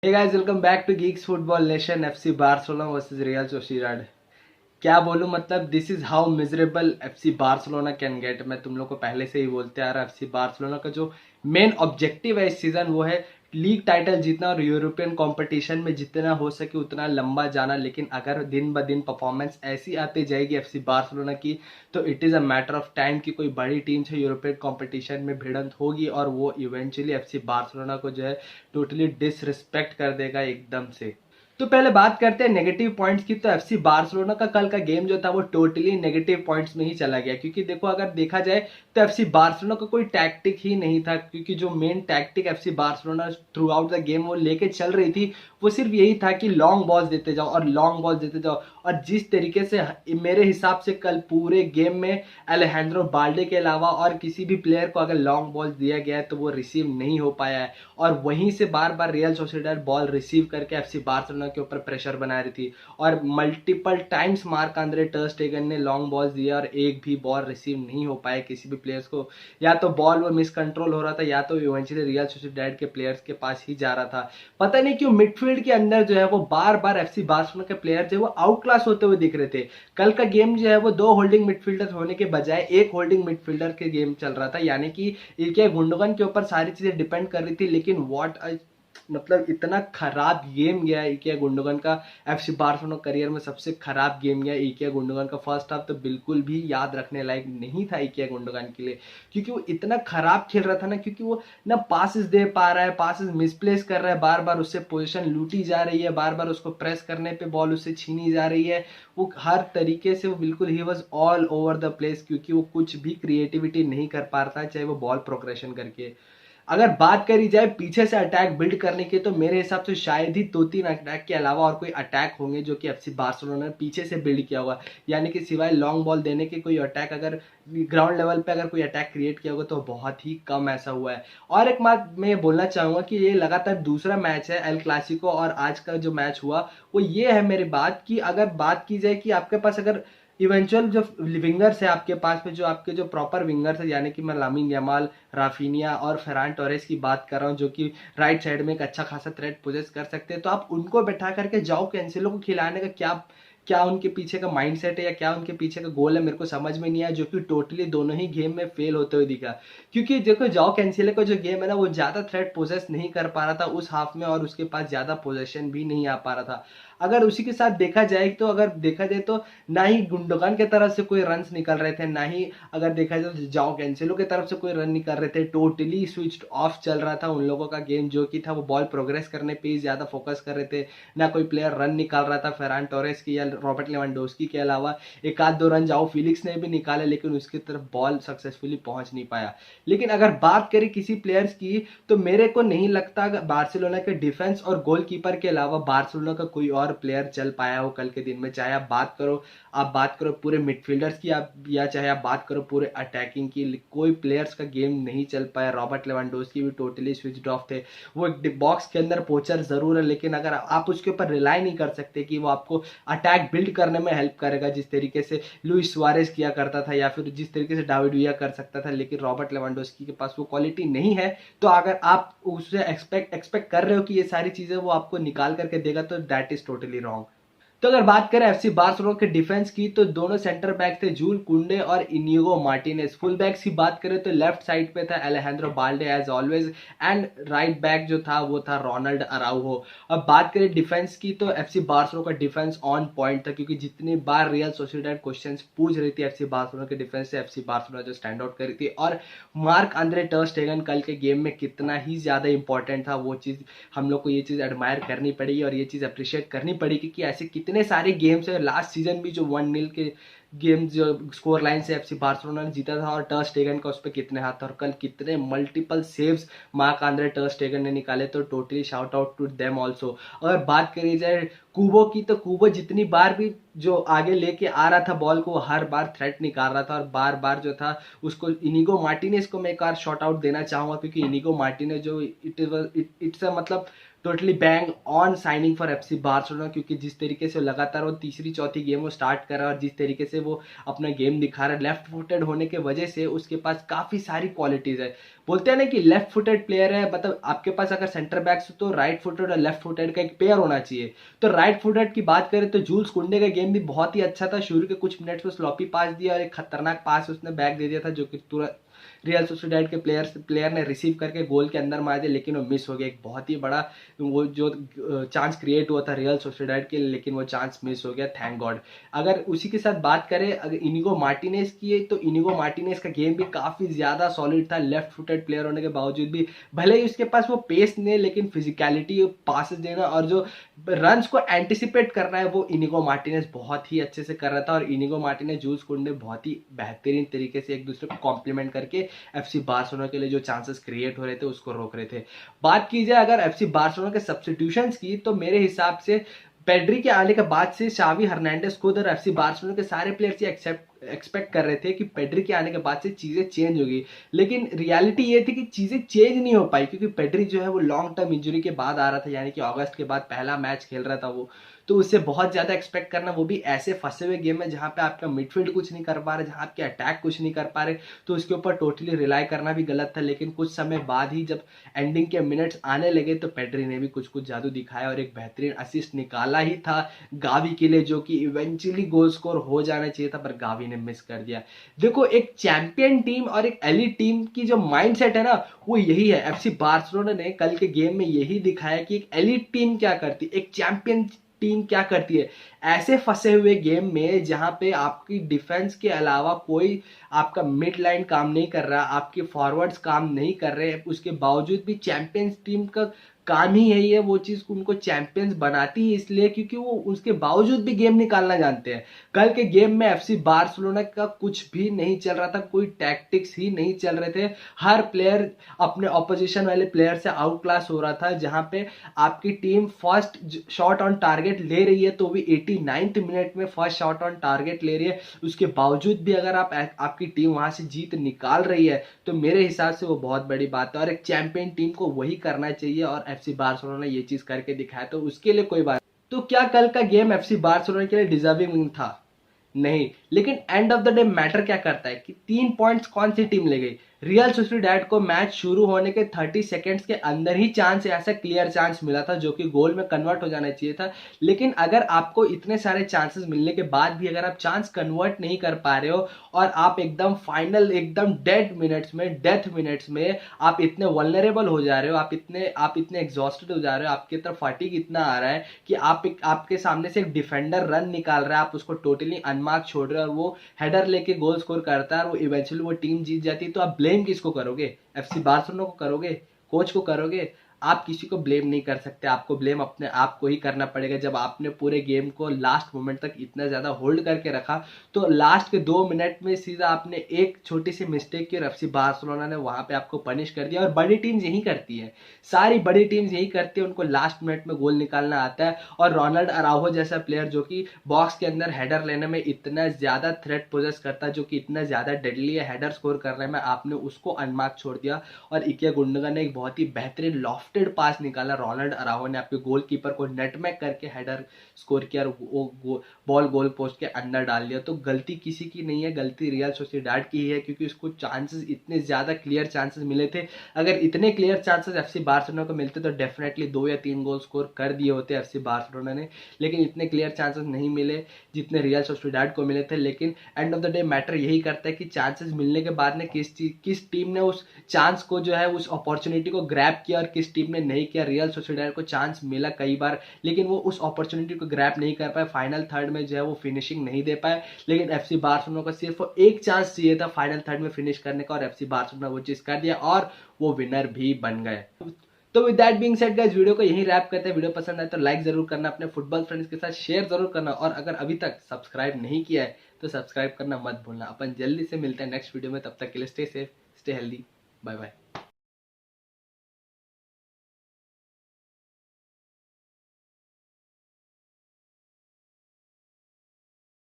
Hey guys, welcome back to Geeks Football Nation. FC Barcelona versus Real Sociedad. क्या बोलूं, मतलब this is how miserable FC Barcelona can get. मैं तुम लोग को पहले से ही बोलते आ रहा, एफसी बार्सिलोना का जो मेन ऑब्जेक्टिव है इस सीजन वो है लीग टाइटल जीतना और यूरोपियन कंपटीशन में जितना हो सके उतना लंबा जाना। लेकिन अगर दिन ब दिन परफॉर्मेंस ऐसी आती जाएगी एफसी बार्सिलोना की तो it is a matter of time कि कोई बड़ी टीम से यूरोपियन कंपटीशन में भिड़ंत होगी और वो इवेंचुअली एफसी बार्सिलोना को जो है टोटली डिसरिस्पेक्ट कर देगा एकदम से। तो पहले बात करते हैं नेगेटिव पॉइंट्स की। तो एफसी बार्सिलोना का कल का गेम जो था वो टोटली नेगेटिव पॉइंट्स में ही चला गया, क्योंकि देखो अगर देखा जाए तो एफसी बार्सिलोना का कोई टैक्टिक ही नहीं था। क्योंकि जो main tactic FC Barcelona through out the game वो लेके चल रही थी वो सिर्फ यही था कि लॉन्ग बॉल्स देते जाओ और लॉन्ग बॉल्स देते जाओ। और जिस तरीके से मेरे हिसाब से कल पूरे गेम में अलेहांद्रो बाल्डे के अलावा और किसी भी प्लेयर को अगर लॉन्ग बॉल्स दिया गया है तो वो रिसीव नहीं हो पाया है। और वहीं से बार बार रियल सोसिएडाड बॉल रिसीव करके एफसी बार्सिलोना के ऊपर प्रेशर बना रही थी। और मल्टीपल टाइम्स मार्क आंद्रे टर स्टेगन ने लॉन्ग बॉल्स दिया और एक भी बॉल रिसीव नहीं हो पाए किसी भी प्लेयर्स को। या तो बॉल वो मिस कंट्रोल हो रहा था या तो इवेंचुअली रियल सोसिएडाड के प्लेयर्स के पास ही जा रहा था। पता नहीं क्यों मिडफील्ड के अंदर जो है वो बार बार एफसी बार्सिलोना के प्लेयर जो है वो आउट क्लास होते हुए दिख रहे थे। कल का गेम जो है वो दो होल्डिंग मिडफील्डर होने के बजाय एक होल्डिंग मिडफील्डर के गेम चल रहा था, यानी कि इल्के गुंडोगन के ऊपर सारी चीजें डिपेंड कर रही थी। लेकिन व्हाट मतलब इतना खराब गेम गया इल्के गुंडोगन का। एफसी बार्सिलोना करियर में सबसे खराब गेम गया इल्के गुंडोगन का। फर्स्ट हाफ तो बिल्कुल भी याद रखने लायक नहीं था इल्के गुंडोगन के लिए, क्योंकि वो इतना खराब खेल रहा था ना। क्योंकि वो ना पासेस दे पा रहा है, पासेस मिसप्लेस कर रहा है, बार बार उससे पोजीशन लूटी जा रही है, बार बार उसको प्रेस करने पे बॉल उससे छीनी जा रही है। वो हर तरीके से वो बिल्कुल he was all over the place, क्योंकि वो कुछ भी क्रिएटिविटी नहीं कर पा रहा था चाहे वो बॉल प्रोग्रेशन करके। अगर बात करी जाए पीछे से अटैक बिल्ड करने की तो मेरे हिसाब से शायद ही दो तीन अटैक के अलावा और कोई अटैक होंगे जो कि एफसी बार्सिलोना ने पीछे से बिल्ड किया होगा। यानी कि सिवाय लॉन्ग बॉल देने के कोई अटैक, अगर ग्राउंड लेवल पे अगर कोई अटैक क्रिएट किया होगा तो बहुत ही कम ऐसा हुआ है। और एक बात मैं बोलना चाहूंगा कि ये लगातार दूसरा मैच है एल क्लासिको और आज का जो मैच हुआ वो ये है मेरी बात की। अगर बात की जाए कि आपके पास अगर इवेंचुअल जो विंगर्स है आपके पास में, जो आपके जो प्रॉपर विंगर्स है, यानी कि मैं लामिन यमाल, राफिनिया और फेरान टोरेस की बात कर रहा हूँ, जो कि राइट साइड में एक अच्छा खासा थ्रेट पोजेस कर सकते हैं, तो आप उनको बैठा करके जाओ कैंसिलो को खिलाने का क्या क्या उनके पीछे का माइंडसेट है या क्या उनके पीछे का गोल है, मेरे को समझ में नहीं आया। जो कि टोटली दोनों ही गेम में फेल होते हुए दिखा। क्योंकि देखो जाओ कैंसिलो का जो गेम है ना वो ज्यादा थ्रेट पोजेस नहीं कर पा रहा था उस हाफ में और उसके पास ज्यादा पोजेशन भी नहीं आ पा रहा था। अगर उसी के साथ देखा जाए तो अगर देखा जाए तो ना ही गुंडोगान के तरफ से कोई रन्स निकल रहे थे, ना ही अगर देखा जाए तो जाओ कैंसिलो की तरफ से कोई रन निकल रहे थे। टोटली स्विच्ड ऑफ चल रहा था उन लोगों का गेम, जो कि था वो बॉल प्रोग्रेस करने पे ही ज्यादा फोकस कर रहे थे। ना कोई प्लेयर रन निकाल रहा था फेरान टोरेस की या रॉबर्ट लेवेंडोस्की के अलावा। एक आध दो रन जाओ फिलिक्स ने भी निकाले लेकिन उसकी तरफ बॉल सक्सेसफुली पहुंच नहीं पाया। लेकिन अगर बात करें किसी प्लेयर्स की तो मेरे को नहीं लगता बार्सिलोना के डिफेंस और गोलकीपर के अलावा बार्सिलोना का कोई और प्लेयर चल पाया हो कल के दिन में। चाहे आप बात करो पूरे मिडफील्डर्स की, आप या चाहे आप बात करो पूरे अटैकिंग की, कोई प्लेयर्स का गेम नहीं चल पाया। रॉबर्ट लेवेंडोस्की भी टोटली स्विच्ड ऑफ थे। वो एक बॉक्स के अंदर पोचर जरूर है लेकिन अगर आप उसके ऊपर रिलाई नहीं कर सकते कि वो आपको अटैक बिल्ड करने में हेल्प करेगा जिस तरीके से लुइस सुआरेज किया करता था या फिर जिस तरीके से डेविड विया कर सकता था, लेकिन रॉबर्ट लेवेंडोस्की के पास वो क्वालिटी नहीं है। तो अगर आप उससे एक्सपेक्ट कर रहे हो कि ये सारी चीजें वो आपको निकाल करके देगा तो दैट इज टोटली रॉन्ग। तो अगर बात करें एफसी बार्सिलोना के डिफेंस की तो दोनों सेंटर बैक थे जूल कुंडे और इनिगो मार्टिनेज। फुल बैक्स की बात करें तो लेफ्ट साइड पे था Alejandro Balde as always and right back जो था वो था रोनाल्ड अराउहो। अब बात करें डिफेंस की तो एफसी बार्सिलोना का डिफेंस ऑन पॉइंट था, क्योंकि जितनी बार रियल सोसिएडाड क्वेश्चंस पूछ रही थी एफसी बार्सिलोना के डिफेंस से, एफसी बार्सिलोना जो स्टैंड आउट करी थी। और मार्क आंद्रे टर स्टेगन कल के गेम में कितना ही ज्यादा इंपॉर्टेंट था वो चीज हम लोग को ये चीज एडमायर करनी पड़ेगी और ये चीज अप्रिशिएट करनी पड़ेगी कि ऐसे कितने सारे गेम्स है। लास्ट सीजन भी जो 1-0 के गेम जो स्कोर लाइन से एफसी बार्सिलोना ने जीता था और टर स्टेगन का उस पर कितने हाथ था और कल कितने मल्टीपल सेव्स मार्क आंद्रे टर स्टेगन ने निकाले, तो totally shout out to them also. अगर बात करी जाए कूबो की तो कूबो जितनी बार भी जो आगे लेके आ रहा था बॉल को हर बार थ्रेट निकाल रहा था और बार बार जो था उसको इनिगो मार्टिनेज को मैं एक बार शॉट आउट देना चाहूंगा, क्योंकि इनिगो मार्टिनेज जो इट्स मतलब totally bang on signing for FC Barcelona, क्योंकि जिस तरीके से लगातार वो तीसरी चौथी गेम वो स्टार्ट कर रहा है और जिस तरीके से वो अपना गेम दिखा रहा है, लेफ्ट फुटेड होने के वजह से उसके पास काफ़ी सारी क्वालिटीज़ है। बोलते हैं ना कि लेफ्ट फुटेड प्लेयर है, मतलब आपके पास अगर सेंटर बैक्स तो राइट फुटेड और लेफ्ट फुटेड का एक पेयर होना चाहिए। तो राइट फुटेड की बात करें तो जूल्स कुंडे का गेम भी बहुत ही अच्छा था। शुरू के कुछ मिनट्स में स्लॉपी पास दिया और एक खतरनाक पास उसने बैक दे दिया था, जो कि तुरंत रियल सोसिएडाड के प्लेयर ने रिसीव करके गोल के अंदर मार दिया, लेकिन वो मिस हो गया। एक बहुत ही बड़ा वो जो चांस क्रिएट हुआ था रियल सोसिएडाड के लिए, लेकिन वो चांस मिस हो गया, थैंक गॉड। अगर उसी के साथ बात करें अगर इनिगो मार्टिनेज की, तो इनिगो मार्टिनेज का गेम भी काफी ज्यादा सॉलिड था, लेफ्ट फुटेड प्लेयर होने के बावजूद भी। भले ही उसके पास वो पेस नहीं, लेकिन फिजिकलिटी, पासेस देना और जो रन्स को एंटिसिपेट करना है वो इनिगो मार्टिनेज बहुत ही अच्छे से कर रहा था। और इनिगो मार्टिनेज, जूल्स कुंडे बहुत ही बेहतरीन तरीके से एक दूसरे को कॉम्प्लीमेंट करके एफसी बार्सिलोना के लिए जो चांसेस क्रिएट हो रहे थे उसको रोक रहे थे। बात की जाए अगर एफसी बार्सिलोना के सब्स्टिट्यूशंस की, तो मेरे हिसाब से पेड्री के आने के बाद से शावी हर्नांडेस खुद और एफसी बार्सिलोना के सारे प्लेयर्स ये एक्सपेक्ट कर रहे थे कि पेड्री के आने के बाद से चीजें चेंज होगी, लेकिन रियलिटी ये थी कि चीजें चेंज नहीं हो पाई, क्योंकि पेड्री जो है वो लॉन्ग टर्म इंजरी के बाद आ रहा था, यानी कि अगस्त के बाद पहला मैच खेल रहा था वो। तो उससे बहुत ज्यादा एक्सपेक्ट करना, वो भी ऐसे फंसे हुए गेम में जहां पे आपका मिडफील्ड कुछ नहीं कर पा रहे, जहां आपके अटैक कुछ नहीं कर पा रहे, तो उसके ऊपर टोटली रिलाई करना भी गलत था। लेकिन कुछ समय बाद ही जब एंडिंग के मिनट्स आने लगे तो पेड्री ने भी कुछ कुछ जादू दिखाया और एक बेहतरीन असिस्ट निकाला ही था गावी के लिए, जो कि इवेंचुअली गोल स्कोर हो जाना चाहिए था, पर गावी ने मिस कर दिया। देखो, एक चैंपियन टीम और एक एलिट टीम की जो माइंडसेट है ना, वो यही है। एफसी बार्सिलोना ने कल के गेम में यही दिखाया कि एक एलिट टीम क्या करती, एक चैंपियन टीम क्या करती है। ऐसे फंसे हुए गेम में जहां पे आपकी डिफेंस के अलावा कोई आपका मिड लाइन काम नहीं कर रहा, आपके फॉरवर्ड्स काम नहीं कर रहे, उसके बावजूद भी चैंपियंस टीम का काम ही यही है, वो चीज उनको चैंपियंस बनाती है, इसलिए क्योंकि वो उसके बावजूद भी गेम निकालना जानते हैं। कल के गेम में एफसी बार्सिलोना का कुछ भी नहीं चल रहा था, कोई टैक्टिक्स ही नहीं चल रहे थे। हर प्लेयर अपने ऑपोजिशन वाले प्लेयर से आउट क्लास हो रहा था। जहां पे आपकी team first shot on target ले रही है, तो भी 89th मिनट में फर्स्ट शॉट ऑन टारगेट ले रही है, उसके बावजूद भी अगर आपकी टीम वहां से जीत निकाल रही है, तो मेरे हिसाब से वो बहुत बड़ी बात है। और एक चैंपियन टीम को वही करना चाहिए, और एफसी बार्सिलोना ने ये चीज करके दिखाया, तो उसके लिए कोई बात। तो क्या कल का गेम एफसी बार्सिलोना के लिए डिजर्विंग था? नहीं, लेकिन end of the day matter क्या करता है कि 3 पॉइंट्स कौन सी टीम ले गई। रियल सोसिएडाड को मैच शुरू होने के 30 सेकेंड्स के अंदर ही चांस, ऐसा क्लियर चांस मिला था जो कि गोल में कन्वर्ट हो जाना चाहिए था। लेकिन अगर आपको इतने सारे चांसेस मिलने के बाद भी अगर आप चांस कन्वर्ट नहीं कर पा रहे हो, और आप एकदम फाइनल एकदम डेथ मिनट्स में आप इतने वल्नरेबल हो जा रहे हो, आप इतने एग्जॉस्टेड हो जा रहे हो, आपकी तरफ फटीग इतना आ रहा है कि आपके सामने से एक डिफेंडर रन निकाल रहा है, आप उसको टोटली अनमार्क छोड़ रहे हो और वो हेडर लेके गोल स्कोर करता है और वो इवेंचुअली वो टीम जीत जाती है, तो आप ब्लेम किसको करोगे? एफसी बार्सिलोना को करोगे? कोच को करोगे? आप किसी को ब्लेम नहीं कर सकते, आपको ब्लेम अपने आप को ही करना पड़ेगा। जब आपने पूरे गेम को लास्ट मोमेंट तक इतना ज्यादा होल्ड करके रखा, तो लास्ट के 2 मिनट में सीधा आपने एक छोटी सी मिस्टेक की, एफसी बार्सिलोना ने वहां पे आपको पनिश कर दिया। और बड़ी टीम्स यही करती है, सारी बड़ी टीम्स यही करती है, उनको लास्ट मिनट में गोल निकालना आता है। और रोनाल्ड अराउहो जैसा प्लेयर जो कि बॉक्स के अंदर हेडर लेने में इतना ज्यादा थ्रेट पोजेस करता है, जो कि इतना ज्यादा डेडली है हेडर स्कोर करने में, आपने उसको अनमार्क छोड़ दिया। और इकिया गुंडोगन ने एक बहुत ही बेहतरीन लॉफ्टेड पास निकाला, रोनाल्ड अराउहो ने आपके गोलकीपर को नेटमैक करके हेडर स्कोर किया और वो बॉल गोल पोस्ट के अंदर डाल दिया। तो गलती किसी की नहीं है, गलती रियल सोसिएडाड की ही है, क्योंकि उसको चांसेस, इतने ज्यादा क्लियर चांसेस मिले थे। अगर इतने क्लियर चांसेस एफसी बार्सिलोना को मिलते तो डेफिनेटली 2 या 3 गोल स्कोर कर दिए होते एफसी बार्सिलोना ने, लेकिन इतने क्लियर चांसेस नहीं मिले जितने रियल सोसिएडाड को मिले थे। लेकिन end of the day matter यही करता है कि चांसेस मिलने के बाद में किस टीम ने उस चांस को जो है, उस अपॉर्चुनिटी को ग्रैब किया और किस टीम ने नहीं किया। रियल सोसिएडाड को चांस मिला कई बार, लेकिन वो उस अपॉर्चुनिटी को ग्रैब नहीं कर पाए, फाइनल थर्ड में जो है वो फिनिशिंग नहीं दे पाए। लेकिन एफसी बार्सिलोना को सिर्फ एक चांस चाहिए था फाइनल थर्ड में फिनिश करने का, और एफसी बार्सिलोना वो चीज कर दिया और वो विनर भी बन गए। तो with that being said guys, video को यहीं रैप करते हैं। वीडियो पसंद आए तो लाइक जरूर करना, अपने फुटबॉल फ्रेंड्स के साथ शेयर जरूर करना, और अगर अभी तक सब्सक्राइब नहीं किया है तो सब्सक्राइब करना मत भूलना। अपन जल्दी से मिलते हैं नेक्स्ट वीडियो में, तब तक के लिए stay safe, stay healthy, bye bye.